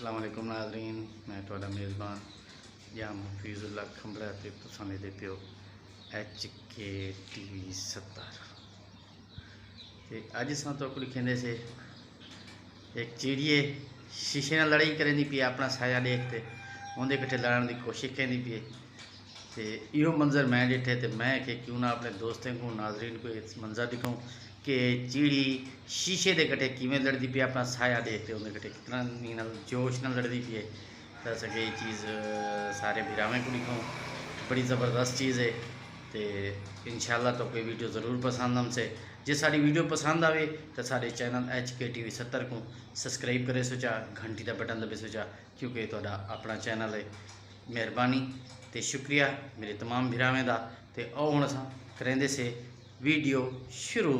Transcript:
अस्सलाम वालेकुम नाज़रीन, मैं थोड़ा मेज़बान या मुफीजुल्ला खंबड़ा ते तुसां दे पियो HK TV 70 ते अज असां तो लिखेंदे से एक चिड़िए शीशे नाल लड़ाई करेंदी पई अपना साया देखते उनके कट्ठे लड़न की कोशिश करेंदी पई ते इहो मंजर मैं डिठे ते मैं कि क्यों ना अपने दोस्तों को नाजरीन को इस मंजर दिखाऊं कि चिड़ी शीशे के कट्ठे किवें लड़ती पई अपना साया देखते उनके कट्ठे कितना नाल जोश नाल लड़ती पई है। तो असेंगे ये चीज़ सारे भिरावें को दिखाऊं, बड़ी ज़बरदस्त चीज़ है। तो इंशाल्लाह तो कोई वीडियो ज़रूर पसंद हमसे जे साड़ी वीडियो पसंद आवे तो सारे चैनल HK TV 70 को सब्सक्राइब करे सोचा, घंटी का बटन दबे सोचा, क्योंकि तो अपना चैनल है। मेहरबानी तो शुक्रिया मेरे तमाम भिरावें का। तो आओ हुण असां करेंदे से वीडियो शुरू।